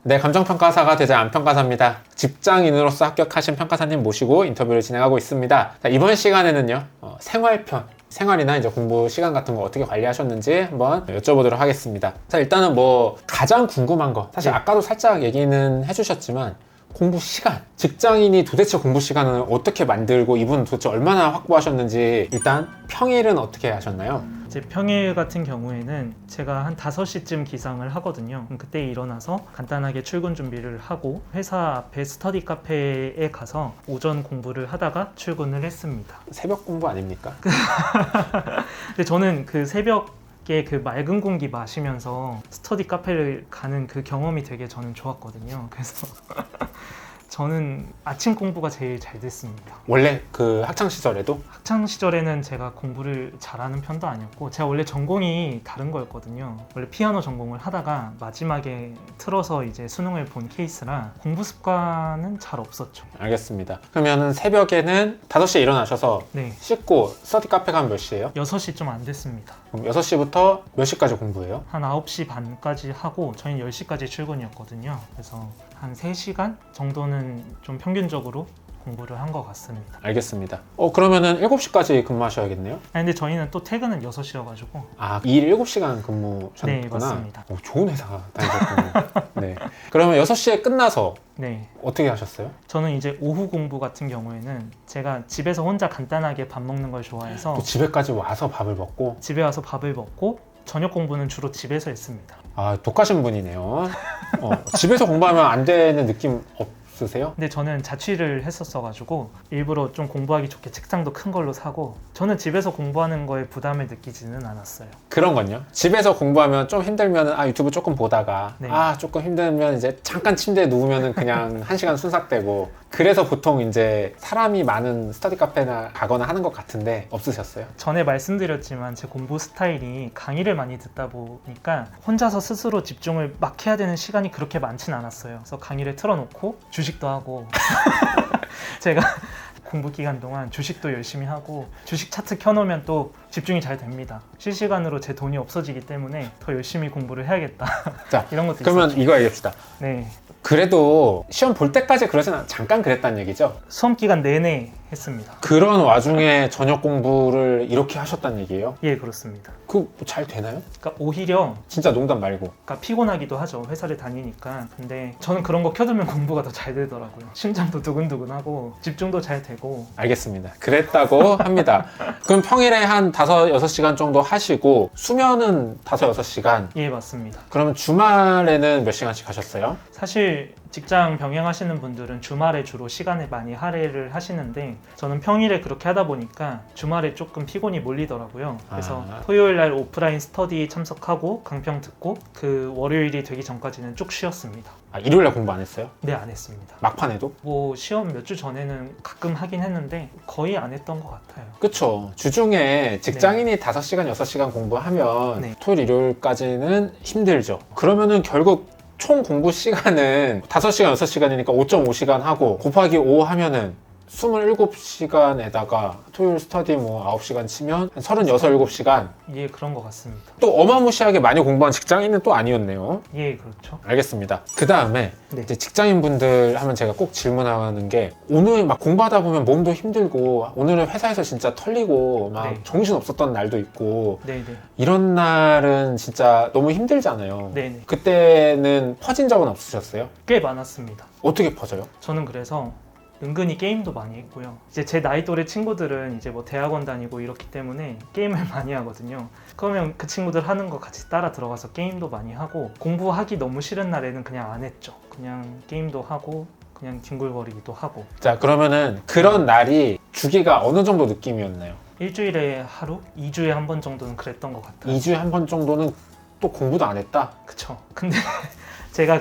네, 감정평가사가 되자 안평가사입니다. 직장인으로서 합격하신 평가사님 모시고 인터뷰를 진행하고 있습니다. 자, 이번 시간에는요, 생활편, 생활이나 이제 공부 시간 같은 거 어떻게 관리하셨는지 한번 여쭤보도록 하겠습니다. 자, 일단은 뭐 가장 궁금한 거, 사실 아까도 살짝 얘기는 해주셨지만 공부 시간, 직장인이 도대체 공부 시간을 어떻게 만들고 이분 도대체 얼마나 확보하셨는지 일단 평일은 어떻게 하셨나요? 제 평일 같은 경우에는 제가 한 5시쯤 기상을 하거든요. 그때 일어나서 간단하게 출근 준비를 하고 회사 앞에 스터디 카페에 가서 오전 공부를 하다가 출근을 했습니다. 새벽 공부 아닙니까? 근데 저는 그 새벽에 그 맑은 공기 마시면서 스터디 카페를 가는 그 경험이 되게 저는 좋았거든요. 그래서 저는 아침 공부가 제일 잘 됐습니다. 원래 그 학창 시절에도? 학창 시절에는 제가 공부를 잘하는 편도 아니었고 제가 원래 전공이 다른 거였거든요. 원래 피아노 전공을 하다가 마지막에 틀어서 이제 수능을 본 케이스라 공부 습관은 잘 없었죠. 알겠습니다. 그러면은 새벽에는 5시에 일어나셔서 네, 씻고 스터디 카페 가면 몇 시예요? 6시 좀 안 됐습니다. 그럼 6시부터 몇 시까지 공부해요? 한 9시 반까지 하고 저희는 10시까지 출근이었거든요. 그래서 한 3시간 정도는 좀 평균적으로 공부를 한 것 같습니다. 알겠습니다. 그러면은 7시까지 근무하셔야겠네요? 아니, 근데 저희는 또 퇴근은 6시여가지고 아, 일 7시간 근무하셨구나. 네, 맞습니다. 좋은 회사 다니셨군요. 네. 그러면 6시에 끝나서 네, 어떻게 하셨어요? 저는 이제 오후 공부 같은 경우에는 제가 집에서 혼자 간단하게 밥 먹는 걸 좋아해서 또 집에까지 와서 밥을 먹고? 집에 와서 밥을 먹고 저녁 공부는 주로 집에서 했습니다. 아, 독하신 분이네요. 집에서 공부하면 안 되는 느낌 없으세요? 근데 저는 자취를 했었어가지고 일부러 좀 공부하기 좋게 책상도 큰 걸로 사고 저는 집에서 공부하는 거에 부담을 느끼지는 않았어요. 그런 건요? 집에서 공부하면 좀 힘들면 유튜브 조금 보다가 네. 조금 힘들면 이제 잠깐 침대에 누우면은 그냥 1시간 순삭되고, 그래서 보통 이제 사람이 많은 스터디 카페나 가거나 하는 것 같은데 없으셨어요? 전에 말씀드렸지만 제 공부 스타일이 강의를 많이 듣다 보니까 혼자서 스스로 집중을 막 해야 되는 시간이 그렇게 많진 않았어요. 그래서 강의를 틀어놓고 주식도 하고 제가 공부 기간 동안 주식도 열심히 하고 주식 차트 켜놓으면 또 집중이 잘 됩니다. 실시간으로 제 돈이 없어지기 때문에 더 열심히 공부를 해야겠다. 자, 이런 것도 그러면 있었죠. 이거 얘기합시다. 네, 그래도 시험 볼 때까지 그러진 잠깐 그랬다는 얘기죠? 수험 기간 내내 했습니다. 그런 와중에 저녁 공부를 이렇게 하셨다는 얘기예요? 예, 그렇습니다. 그거 잘 되나요? 그러니까 오히려 진짜 농담 말고. 그러니까 피곤하기도 하죠. 회사를 다니니까. 근데 저는 그런 거 켜두면 공부가 더 잘 되더라고요. 심장도 두근두근하고 집중도 잘 되고. 알겠습니다. 그랬다고 합니다. 그럼 평일에 한 5-6시간 정도 하시고 수면은 5-6시간. 예, 맞습니다. 그러면 주말에는 몇 시간씩 하셨어요? 사실 직장 병행하시는 분들은 주말에 주로 시간을 많이 할애를 하시는데 저는 평일에 그렇게 하다 보니까 주말에 조금 피곤이 몰리더라고요. 그래서 토요일 날 오프라인 스터디 참석하고 강평 듣고 그 월요일이 되기 전까지는 쭉 쉬었습니다. 일요일날 공부 안 했어요? 네, 안 했습니다. 막판에도? 뭐 시험 몇 주 전에는 가끔 하긴 했는데 거의 안 했던 것 같아요. 그쵸. 주중에 직장인이 5시간, 6시간 공부하면 네. 토요일, 일요일까지는 힘들죠. 그러면은 결국 총 공부 시간은 5시간, 6시간이니까 5.5시간 하고 곱하기 5 하면은 27시간에다가 토요일 스터디 9시간 치면 한 36, 7시간. 예, 그런 것 같습니다. 또 어마무시하게 많이 공부한 직장인은 또 아니었네요. 예, 그렇죠. 알겠습니다. 그 다음에 네. 이제 직장인분들 하면 제가 꼭 질문하는 게, 오늘 막 공부하다 보면 몸도 힘들고 오늘은 회사에서 진짜 털리고 막 네. 정신 없었던 날도 있고 네네. 이런 날은 진짜 너무 힘들잖아요. 네네. 그때는 퍼진 적은 없으셨어요? 꽤 많았습니다. 어떻게 퍼져요? 저는 그래서 은근히 게임도 많이 했고요. 이제 제 나이 또래 친구들은 이제 뭐 대학원 다니고 이렇기 때문에 게임을 많이 하거든요. 그러면 그 친구들 하는 거 같이 따라 들어가서 게임도 많이 하고 공부하기 너무 싫은 날에는 그냥 안 했죠. 그냥 게임도 하고 그냥 뒹굴거리기도 하고. 자, 그러면은 그런 날이 주기가 어느 정도 느낌이었나요? 일주일에 하루? 2주에 한 번 정도는 그랬던 것 같아요. 2주에 한 번 정도는 또 공부도 안 했다? 그쵸. 근데 제가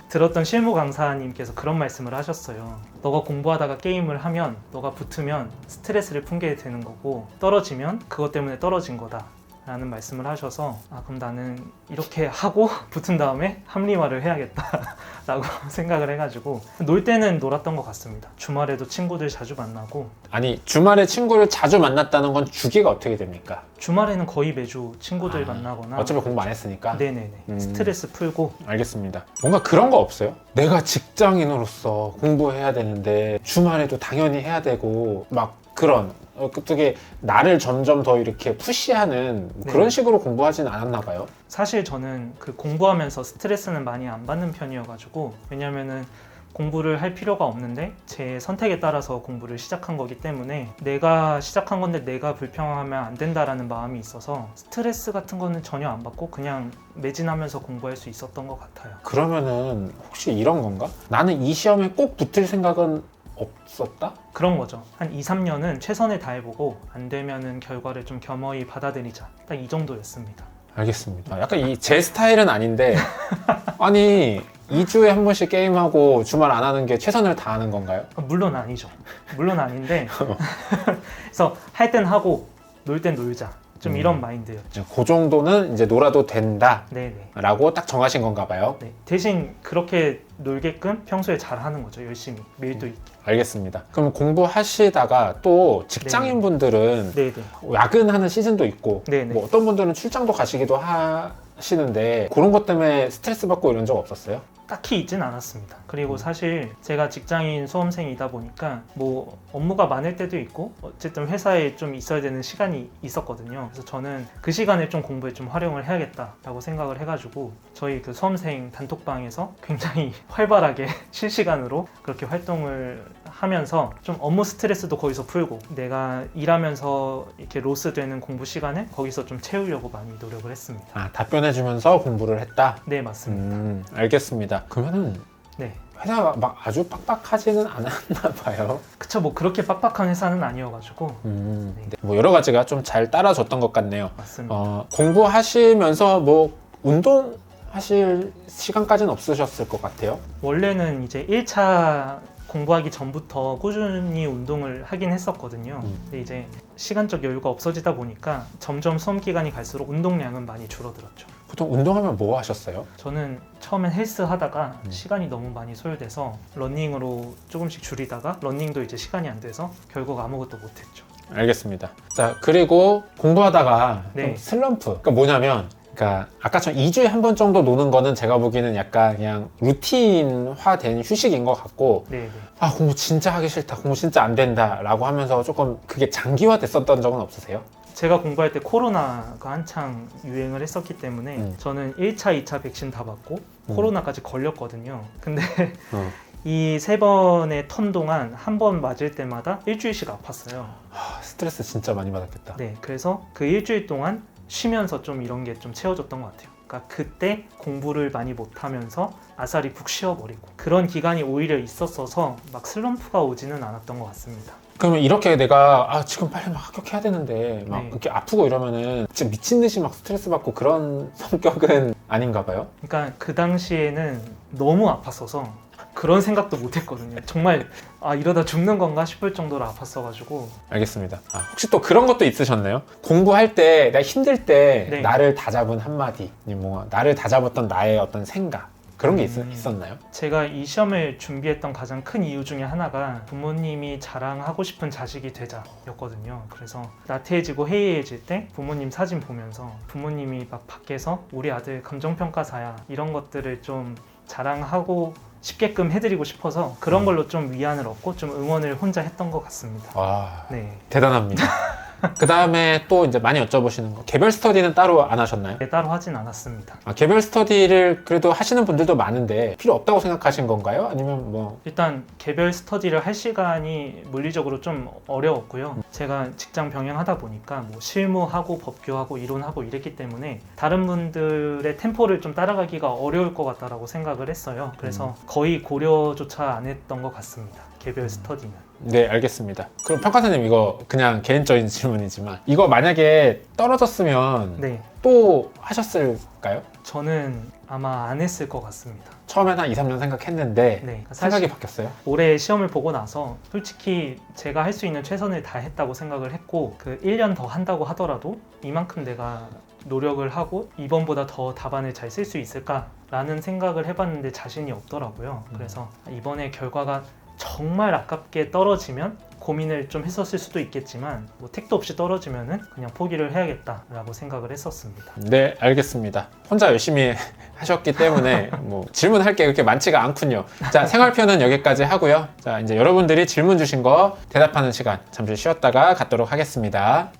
들었던 실무 강사님께서 그런 말씀을 하셨어요. 너가 공부하다가 게임을 하면 너가 붙으면 스트레스를 풍기게 되는 거고 떨어지면 그것 때문에 떨어진 거다. 라는 말씀을 하셔서 그럼 나는 이렇게 하고 붙은 다음에 합리화를 해야겠다라고 생각을 해가지고 놀 때는 놀았던 것 같습니다. 주말에도 친구들 자주 만나고. 아니, 주말에 친구를 자주 만났다는 건 주기가 어떻게 됩니까? 주말에는 거의 매주 친구들 만나거나. 어차피 공부 안 했으니까. 네네네. 스트레스 풀고. 알겠습니다. 뭔가 그런 거 없어요? 내가 직장인으로서 공부해야 되는데 주말에도 당연히 해야 되고 막 그런 그게 나를 점점 더 이렇게 푸시하는 그런 네. 식으로 공부하진 않았나 봐요. 사실 저는 그 공부하면서 스트레스는 많이 안 받는 편이어가지고, 왜냐면은 공부를 할 필요가 없는데 제 선택에 따라서 공부를 시작한 거기 때문에 내가 시작한 건데 내가 불평하면 안 된다라는 마음이 있어서 스트레스 같은 거는 전혀 안 받고 그냥 매진하면서 공부할 수 있었던 것 같아요. 그러면은 혹시 이런 건가? 나는 이 시험에 꼭 붙을 생각은 없었다? 그런 거죠. 한 2, 3년은 최선을 다해보고 안 되면은 결과를 좀 겸허히 받아들이자. 딱 이 정도였습니다. 알겠습니다. 약간 제 스타일은 아닌데 아니 2주에 한 번씩 게임하고 주말 안 하는 게 최선을 다하는 건가요? 물론 아니죠. 물론 아닌데 그래서 할 땐 하고 놀 땐 놀자. 좀 이런 마인드였죠. 그 정도는 이제 놀아도 된다 네네. 라고 딱 정하신 건가 봐요. 네. 대신 그렇게 놀게끔 평소에 잘 하는 거죠. 열심히. 매일도 있게. 알겠습니다. 그럼 공부하시다가 또 직장인분들은 네네. 야근하는 시즌도 있고 네네. 뭐 어떤 분들은 출장도 가시기도 하시는데 그런 것 때문에 스트레스 받고 이런 적 없었어요? 딱히 있진 않았습니다. 그리고 사실 제가 직장인 수험생이다 보니까 뭐 업무가 많을 때도 있고 어쨌든 회사에 좀 있어야 되는 시간이 있었거든요. 그래서 저는 그 시간을 좀 공부에 좀 활용을 해야겠다라고 생각을 해가지고 저희 그 수험생 단톡방에서 굉장히 활발하게 실시간으로 그렇게 활동을 하면서 좀 업무 스트레스도 거기서 풀고 내가 일하면서 이렇게 로스되는 공부 시간을 거기서 좀 채우려고 많이 노력을 했습니다. 답변해주면서 공부를 했다? 네, 맞습니다. 알겠습니다. 그러면은 네. 회사가 막 아주 빡빡하지는 않았나 봐요. 그쵸, 뭐 그렇게 빡빡한 회사는 아니어가지고. 네. 뭐 여러 가지가 좀 잘 따라줬던 것 같네요. 맞습니다. 공부하시면서 뭐 운동하실 시간까지는 없으셨을 것 같아요. 원래는 이제 1차 공부하기 전부터 꾸준히 운동을 하긴 했었거든요. 근데 이제 시간적 여유가 없어지다 보니까 점점 수험 기간이 갈수록 운동량은 많이 줄어들었죠. 보통 운동하면 뭐 하셨어요? 저는 처음엔 헬스 하다가 시간이 너무 많이 소요돼서 러닝으로 조금씩 줄이다가 러닝도 이제 시간이 안 돼서 결국 아무것도 못했죠. 알겠습니다. 자, 그리고 공부하다가 네. 좀 슬럼프. 그러니까 뭐냐면, 그러니까 아까처럼 2주에 한 번 정도 노는 거는 제가 보기에는 약간 그냥 루틴화된 휴식인 것 같고, 네. 공부 진짜 하기 싫다, 공부 진짜 안 된다 라고 하면서 조금 그게 장기화됐었던 적은 없으세요? 제가 공부할 때 코로나가 한창 유행을 했었기 때문에 저는 1차, 2차 백신 다 맞고 코로나까지 걸렸거든요. 근데 이 3번의 턴 동안 한 번 맞을 때마다 일주일씩 아팠어요. 스트레스 진짜 많이 받았겠다. 네, 그래서 그 일주일 동안 쉬면서 좀 이런 게 좀 채워졌던 것 같아요. 그러니까 그때 공부를 많이 못하면서 아사리 푹 쉬어버리고 그런 기간이 오히려 있었어서 막 슬럼프가 오지는 않았던 것 같습니다. 그러면 이렇게 내가 지금 빨리 막 합격해야 되는데 막 네. 이렇게 아프고 이러면은 진짜 미친 듯이 막 스트레스 받고 그런 성격은 아닌가 봐요? 그러니까 그 당시에는 너무 아팠어서 그런 생각도 못 했거든요. 정말 이러다 죽는 건가 싶을 정도로 아팠어가지고. 알겠습니다. 혹시 또 그런 것도 있으셨나요? 공부할 때 내가 힘들 때 네. 나를 다잡은 한마디, 뭐 나를 다잡았던 나의 어떤 생각 그런 게 있었나요? 제가 이 시험을 준비했던 가장 큰 이유 중에 하나가 부모님이 자랑하고 싶은 자식이 되자였거든요. 그래서 나태해지고 해이해질 때 부모님 사진 보면서 부모님이 막 밖에서 우리 아들 감정평가사야 이런 것들을 좀 자랑하고 쉽게끔 해드리고 싶어서 그런 걸로 좀 위안을 얻고 좀 응원을 혼자 했던 것 같습니다. 와, 네. 대단합니다. 그 다음에 또 이제 많이 여쭤보시는 거, 개별 스터디는 따로 안 하셨나요? 네, 따로 하진 않았습니다. 개별 스터디를 그래도 하시는 분들도 많은데 필요 없다고 생각하신 건가요? 아니면 뭐 일단 개별 스터디를 할 시간이 물리적으로 좀 어려웠고요. 제가 직장 병행하다 보니까 뭐 실무하고 법규하고 이론하고 이랬기 때문에 다른 분들의 템포를 좀 따라가기가 어려울 것 같다라고 생각을 했어요. 그래서 거의 고려조차 안 했던 것 같습니다. 개별 스터디는. 네, 알겠습니다. 그럼 평가사님 이거 그냥 개인적인 질문이지만 이거 만약에 떨어졌으면 네. 또 하셨을까요? 저는 아마 안 했을 것 같습니다. 처음에는 한 2, 3년 생각했는데 네, 생각이 바뀌었어요? 올해 시험을 보고 나서 솔직히 제가 할 수 있는 최선을 다했다고 생각을 했고 그 1년 더 한다고 하더라도 이만큼 내가 노력을 하고 이번보다 더 답안을 잘 쓸 수 있을까라는 생각을 해봤는데 자신이 없더라고요. 그래서 이번에 결과가 정말 아깝게 떨어지면 고민을 좀 했었을 수도 있겠지만 뭐 택도 없이 떨어지면은 그냥 포기를 해야겠다라고 생각을 했었습니다. 네, 알겠습니다. 혼자 열심히 하셨기 때문에 뭐 질문할 게 그렇게 많지가 않군요. 자, 생활표는 여기까지 하고요. 자, 이제 여러분들이 질문 주신 거 대답하는 시간 잠시 쉬었다가 갖도록 하겠습니다.